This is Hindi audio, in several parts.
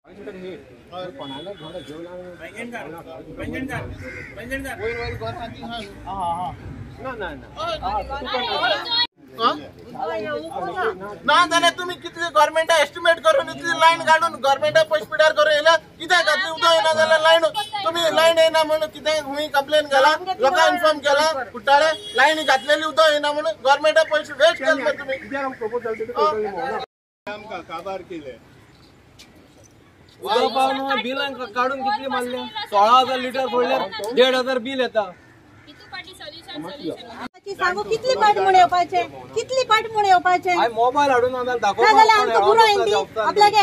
ना जाल्यार तुम्ही कितले गव्हर्नमेंटा एस्टिमेट करून इतली लायन काढून गव्हर्नमेंटा पयस पिड्यार करून येयला कित्याक घातली उदक येना जाल्यार लायन तुम्ही लायन येना म्हणून कित्याक हुंय कंप्लेन केला लोकांक इन्फॉर्म केला कुट्टाळे लायन घातलेली उदक येना म्हणून गव्हर्नमेंटा पयस वेस्ट केले तुम्ही आमकां काबार केले उदक बिल काढून कितली मारले 16,000 लिटर फोडल्यार 1,500 बिल येता सांगू कितली पाट म्हण येवपाचे कितली पाट म्हण येवपाचे मोबाईल हाडून आमकां पुरो आपल्याक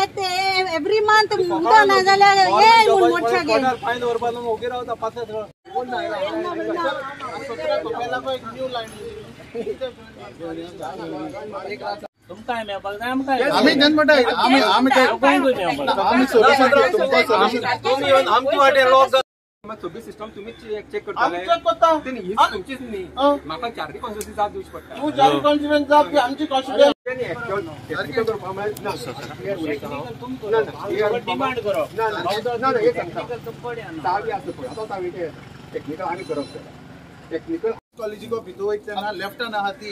एवरी मंथ उदक ना जाल्यार हे मोठ्यागे फायन दवरपाक ओके रावता पास तुमकां मेळपाक जाय आमकां आमी जन्मटा आमी आमी आमची वाटेर लॉक सगळी सिस्टम तुम्हीच चेक करताले तेनी ही तुमचीच न्ही म्हाका चार्टी कॉन्स्टिट्युएन्सी जाप दिवची पडटा तू चार्टी कॉन्स्टिट्युएन्सी जाप की आमची कॉन्स्टिट्युएन्सी डिमांड करप ना चावी आसा पळय आतां चावीचे टेक्निकल आमी करप टेक्निकल कॉलेजी को भितर वयतना लेफ्टान आहा ती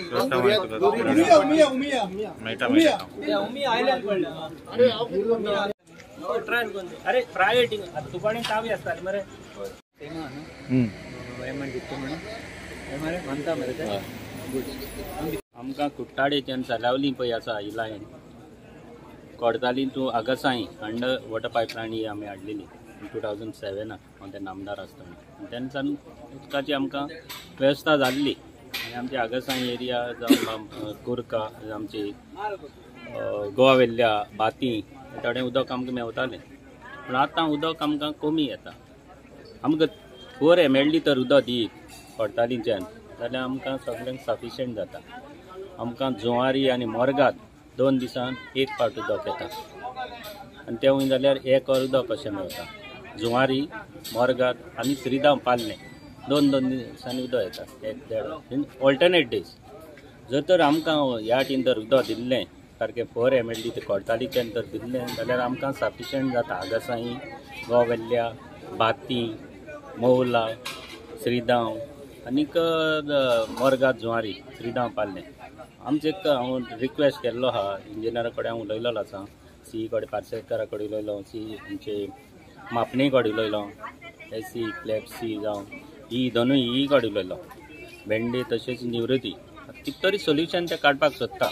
उमी आयलँड पडल्या ट्रायल कोण अरे प्रायवेट तुपाणी चावी आसताली मरे आमकां कुट्टाडेच्यान चलावली पळय आसा ही लायन कोडताली to Agassaim under water pipeline ही आमी हाडलेली 2007 हांव ते नामदार आसतना तेन्नाच्यान उदकाची आमकां वेवस्था जाल्ली आनी आमची आगसाई एरिया जावं कुर्का आमची गोवा वेल्ल्या बाती थोडें उदक आमकां मेवतालें पूण आतां उदक आमकां कमी येता आमकां 4 ml तर उदक दीत कोडतालींच्यान जाल्यार आमकां सगळ्यांक सफिशियंट जाता आमकां जुवारी आनी मोरगात 2 दिसान 1 पाट उदक येता आनी तें वय जाल्यार 1 वर उदक अशें मेवता जुवारी मोरगात आनी श्रीधाम पालने 2 दिसांनी उदक येता 1-1.5 ऑल्टरनेट डेज जर तर आमकां ह्या वाटेन तर उदक दिल्लें सारकें 4 ml ते कोडतालीच्यान तर दिल्लें जाल्यार आमकां सफिशियंट जाता आगसाई गोवेल्ल्या बाती मौला श्रीधाम आनीक मोरगात जुवारी श्रीधाम पालने आमचे हांव रिक्वेस्ट केल्लो आहा इंजिनियरा कडेन हांव उलयलो आसा सी कडेन पार्सेकारा कडेन उलयलो सी आमचे मापणे कडेन उलयलो एसी क्लेप्सी जावं ही दोनूय ही कडेन उलयलो भेंडे तशेंच निवृत्ती कितें तरी सोल्युशन ते काडपाक सोदता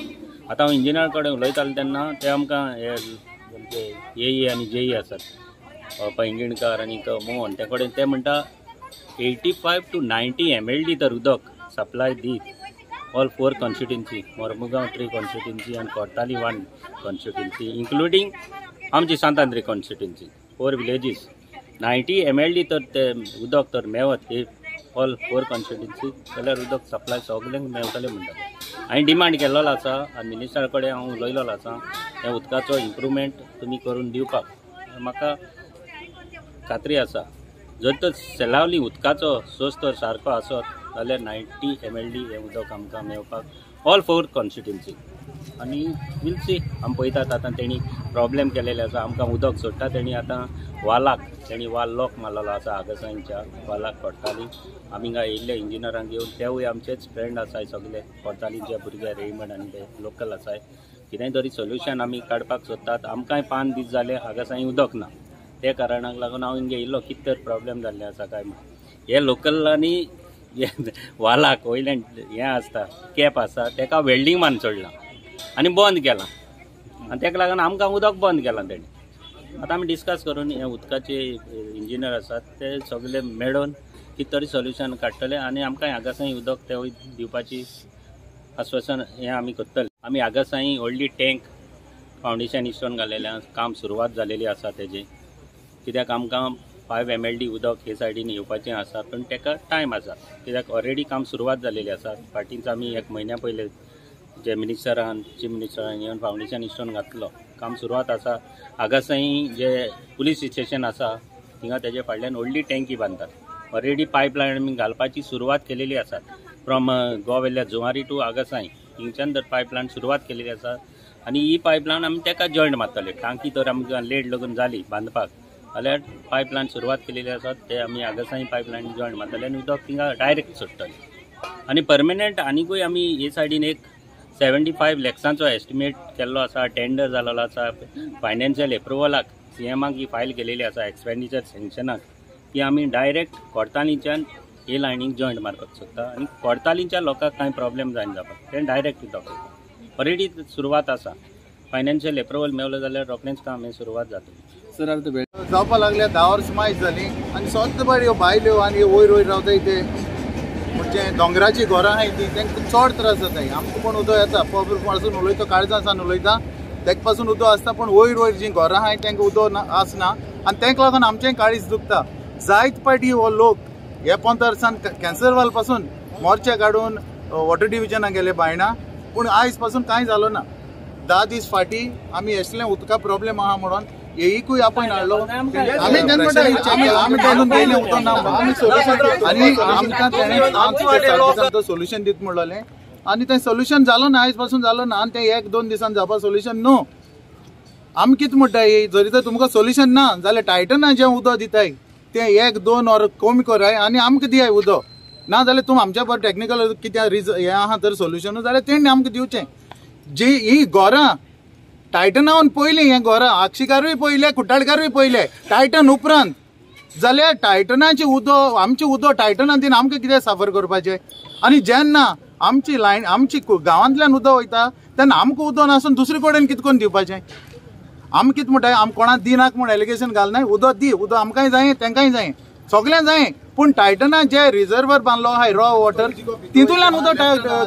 आतां हांव इंजिनियरा कडेन उलयताले तेन्ना ते आमकां हे ए आनी जेई आसात पैंगीणकार आनीक मोहन ते कडेन ते म्हणटा 85 to 90 ml तर उदक सप्लाय दीत ऑल 4 कॉन्स्टिट्युएन्सी मोरमुगांव 3 कॉन्स्टिट्युएन्सी आनी कोर्ताली 1 कॉन्स्टिट्युएन्सी इन्क्लुडींग आमची सांतांद्री कॉन्स्टिट्युएन्सी 4 विलेजीस 90 ml तर ते उदक तर मेवत हे ऑल 4 कॉन्स्टिट्युएन्सी जाल्यार उदक सप्लाय सगळ्यांक मेवतलें म्हणटा हांवें डिमांड केल्लो आसा आनी मिनिस्टरा कडेन हांव उलयलो आसा हे उदकाचो इम्प्रुवमेंट तुमी करून दिवपाक म्हाका खात्री आसा जर तर सेलावली उदकाचो सोर्स तर सारको आसत जाल्यार 90 ml हे उदक आमकां मेवपाक ऑल 4 कॉन्स्टिट्युएन्सी आनी विल सी आमी पळयतात आतां तेणी प्रॉब्लेम केलेले आसा आमकां उदक सोडटा तेणी आतां वालाक तेणी वाल लॉक मारलेलो आसा आगसाईंच्या वालाक कोडताली आमी हिंगा येयल्ले इंजिनियरांक घेवन तेवूय आमचेच फ्रेंड आसाय सगळे कोडतालींचे भुरगे रेजिमेंट आनी ते लोकल आसाय कितेंय तरी सोल्युशन आमी काडपाक सोदतात आमकांय 5 दीस जाले आगसाई उदक ना ते कारणाक लागून हांव हिंगा येयल्लो कितें तर प्रॉब्लेम जाल्ले आसा काय म्हणून हे लोकलांनी वालाक वयल्यान हें आसता कॅप आसा तेका वेल्डिंग मारून सोडलां आनी बंद केलां आनी तेका लागून आमकां उदक बंद केलां तेणी आतां आमी डिस्कस करून हे उदकाचे इंजिनियर आसात ते सगळे मेळोवन कितें तरी सोल्युशन काडटले आनी आमकां आगासाई उदक ते दिवपाची आश्वासन हें आमी करतले आमी आगासाई व्हडली टँक फावंडेशन इस्टोन घालेलें काम सुरवात जालेली आसा तेजें कित्याक आमकां 5 ml उदक हे सायडीन येवपाचें आसा पूण तेका टायम आसा कित्याक ऑलरेडी काम सुरवात जालेली आसा फाटींच आमी 1 म्हयन्या पयले जे मिनिस्टरान चीफ मिनिस्टरान येवन फावंडेशन इस्टोन घातलो काम सुरवात आसा आगासाई जे पुलीस स्टेशन आसा थिंगा तेजे फाटल्यान व्हडली टँकी बांदतात ऑलरेडी पायपलायन आमी घालपाची सुरवात केलेली आसा फ्रॉम गोवेल्ल्या जुवारी टू आगासाई हिंगच्यान तर पायपलायन सुरवात केलेली आसा आनी ही पायपलायन आमी तेका जॉयंट मारतले. टांकी तर आमकां लेट लगून जाली बांदपाक जाल्यार पायपलायन सुरवात केलेली आसा ते आमी आगसाई पायपलायन जॉयंट मारतले आनी उदक थिंगा डायरेक्ट सुट्टले. आनी परमनंट आनीकूय आमी हे सायडीन एक 75 लॅक्सांचो एस्टिमेट केल्लो आसा. टेंडर जाल्लो आसा. फायनान्शियल एप्रुवलाक CMाक ही फायल केलेली आसा एक्सपेंडिचर सँक्शनाक की आमी डायरेक्ट कोर्तालींच्यान हे लायनीक जॉयंट मारपाक सोदता आनी कोर्तालींच्या लोकांक कांय प्रॉब्लेम जायना जावपाक ते डायरेक्ट उदक ऑलरेडी सुरवात आसा. फायनान्शियल एप्रुवल मेळ्ळो जाल्यार रोखडेंच काम हे सुरवात जातली. सर आतां जावपाक लागल्या 10 वर्सां मायज जाली आनी सोद्द बरी ह्यो बायल्यो आनी वयर वयर रावताय ते म्हणजे दोंगराची घरां आहाय ती तांकां चड त्रास जाताय. आमकां पण उदक येता पब्लीक पासून उलयता काळजां सावन उलयता तेका पासून उदक आसता पूण वयर वयर जीं घरां आहाय तांकां उदक आसना आनी तांकां लागून आमचें काळीज दुखता. जायत पाटी हो लोक हे 15 वर्सान कॅन्सर वाल पासून मोर्चे काडून वॉटर डिव्हिजनाक गेले बायणां पूण आयज पासून कांय जालो ना. 10 दीस फाटीं आमी असलें उदका प्रॉब्लेम आहा म्हणून येयीकूय आपण हाडलो आमी तातूंत पयलें उदक ना आनी आमकां सोल्युशन दित म्हणलें आनी तें सोल्युशन जालो ना. आयज पासून जालो ना आनी तें 1-2 दिसान जावपा सोल्युशन न्हू. आमी कितें म्हणटाय जरी तर तुमकां सोल्युशन ना जाल्यार टायटना जें उदक दिताय तें 1-2 ऑर कमी कराय आनी आमकां दियाय उदक. ना जाल्यार तुमी आमच्या पर टॅक्निकल कितें हें आहा तर सोल्युशन जाल्यार तेणी आमकां दिवचें. जी ही घरां टायटनावन पयलीं हें घरां आक्षिकारूय पयले कुट्टाळकारूय पयले टायटन उपरांत जाल्यार टायटनाचें उदक आमचें उदक टायटनान दिवन आमकां कितें साफर करपाचें. आनी जेन्ना आमची लायन आमची गांवांतल्यान उदक वयता तेन्ना आमकां उदक नासून दुसरे कडेन कितें करून दिवपाचें. आमी कितें म्हणटाय आमी कोणाक दिनाक म्हूण एलिगेशन घालनाय. उदक दी उदक आमकांय जाय तेंकांय जाय सगळ्यांक जाय पूण टायटना जे रिजर्वर बांदलो आहाय रॉ वॉटर तितूंतल्यान उदक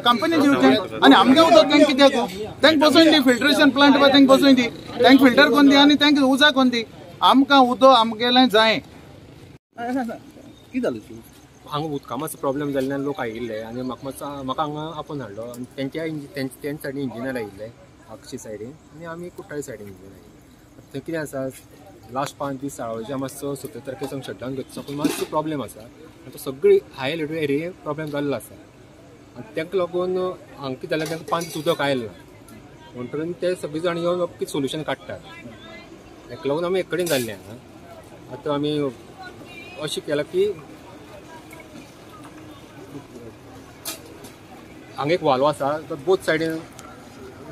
कंपनी दिवचें आनी आमगे उदक तेंकां कित्याक तांकां बसोवन दी फिल्ट्रेशन प्लांट पळय तांकां बसोवन दी तांकां फिल्टर करून दी आनी तांकां उजा करून दी. आमकां उदक आमगेलें जाय. कितें जालें तूं हांगा उदका मातसो प्रॉब्लेम जाल्ल्यान लोक आयिल्ले आनी म्हाका हांगा आपोवन हाडलो आनी तेंच्या सायडीन इंजिनियर आयिल्ले आगची सायडीन आनी आमी कुट्टाळे सायडीन इंजिनियर आयिल्ले. थंय कितें आसा लास्ट 5 दीस साळोळेच्या मातसो 17 तारखेर शटडावन घेतलो पूण मातसो प्रॉब्लेम आसा आनी तो सगळी हाय एलर्ट एरिये प्रॉब्लेम जाल्लो आसा आनी ताका लागून हांगा कितें जालें तांकां 5 दीस उदक आयलें ना म्हणटकीर ते सगळीं जाण येवन कितें सोल्युशन काडटात. ताका लागून आमी एक कडेन जाल्ले हांगा. आतां आमी अशें केलां की हांगा एक वाल्व आसा तो बोथ सायडीन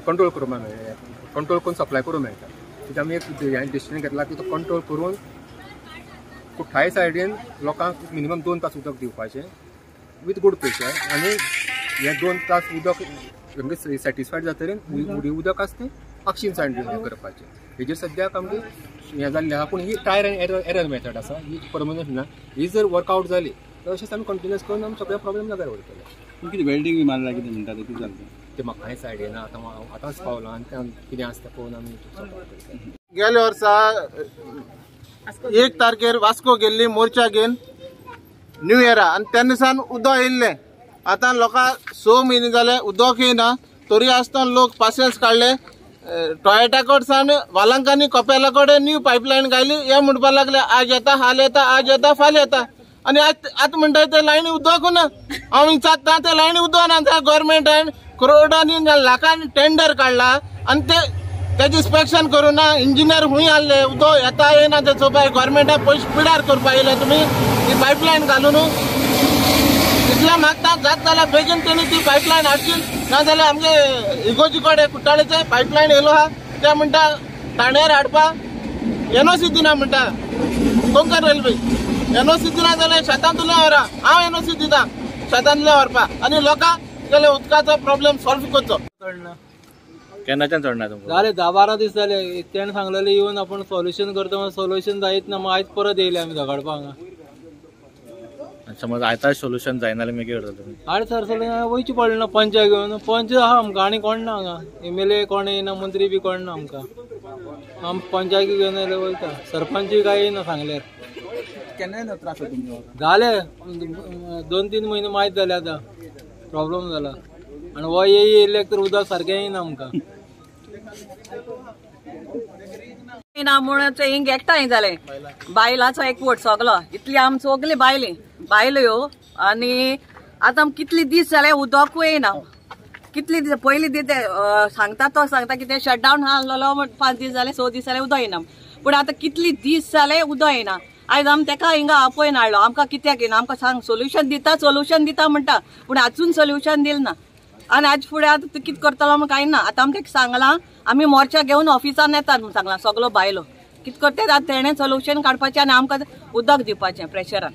कंट्रोल करूंक मेळटा कंट्रोल करून सप्लाय करूंक मेळटा. कित्याक आमी एक डिसिजन घेतला की तो कंट्रोल करून कुट्टाळे सायडीन लोकांक मिनिमम 2 तास उदक दिवपाचें विथ गूड प्रेशर आनी हे 2 तास उदक सॅटिस्फायड जातकीर उरी उदक आसा तें पक्षीन सायडीन करपाचें. हेजेर सद्याक आमगे हें जाल्लें आसा पूण ही ट्रायल एंड एरर मेथड आसा ही परमनंट ना. ही जर वर्कआवट जाली तर अशेंच आमी कंटिन्युअस करून आमी सगळे प्रॉब्लेम जाग्यार उरतले. कितें वेल्डिंग बी मारला कितें म्हणटा कितें जालें ते म्हाका कांयच आयडिया ना. आतांच पावला आनी कितें आसता पळोवन आमी गेल्या वर्सा 1 तारखेर वास्को गेल्ली मोर्चा घेवन न्यू इयरा आनी तेन्ना सावन उदक येयल्लें. आतां लोकांक 6 म्हयने जाले उदक येयना तरी आसतना लोक पासियन्स काडले. टॉयटा कडेन सावन वालांकानी कपेला कडेन न्यू पायपलायन घायली. हे म्हणपाक लागले आज येता हाल येता आज येता फाल्यां येता आनी आतां म्हणटाय ते लायनी उदक ना. हांव विचारता ते लायनी उदक ना त्या गव्हर्मेंटान करोडांनी लाखांनी टेंडर काडला आनी तेजें इन्स्पेक्शन करूं ना. इंजिनियर खूंय हाडले उदक येता येना ते चोवपाक गव्हर्मेंटाक पयशे पिड्यार करपाक येयले तुमी ही पायपलायन घालून. इतलें मागता जाता जाल्यार बेगीन तेणी ती पायपलायन हाडची ना जाल्यार आमगे इगोजी कडेन कुट्टाळेचे पायपलायन येयलो आहा ते म्हणटा ठाण्यार हाडपा NOC दिना म्हणटा कोंकण रेल्वे. NOC दिना जाल्यार शेतांतुल्यान व्हरा हांव NOC दिता शेतांतल्यान व्हरपा आनी लोकांक गेले उदकाचो प्रॉब्लेम सॉल्व करचो. केन्नाच्यान चडना तुमकां जाले 10-12 दीस जाले. तेणें सांगलेलें येवन आपण सोल्युशन करता सोल्युशन जायत ना. मग आयज परत येयले आमी झगडपाक हांगा. समज आयता सोल्युशन जायना जाल्यार मागीर कितें करता तुमी? आनी सर वयचें पडलें ना पंचाक घेवन. पंच आहा आमकां आनी कोण ना हांगा. MLA कोण येना मंत्री बी कोण ना आमकां. आमी पंचायती घेवन येयले वयता. सरपंचूय काय येयना सांगल्यार. केन्नाय त्रास जाता तुमकां? जाले 2-3 म्हयने मायज जाले आतां प्रॉब्लेम जाला आनी हो येयले तर उदक सारकें येयना आमकां. ना म्हणून हिंग एकठांय जालें बायलांचो एकवट सगलो इतली आमी सगली बायल्यो ह्यो आनी आतां कितले दीस जाले उदकूय येना. कितली दीस पयलीं दी ते सांगता तो सांगता की ते शटडावन आसलो 5 दीस जाले 6 दीस जाले उदक येना पूण आतां कितली दीस जाले उदक येना आयज आमी तेका हिंगा आपयन हाडलो आमकां कित्याक येना आमकां सांग सोल्युशन दिता म्हणटा पूण आजून सोल्युशन दिलें ना आनी आज फुडें आतां तूं कितें करतलो म्हण कांय ना आतां आमी तेका सांगलां आमी मोर्चा घेवन ऑफिसान येतात म्हण सांगलां सगलो बायलो कितें करतात आतां तेणें सोल्युशन काडपाचें आनी आमकां उदक दिवपाचें प्रेशरान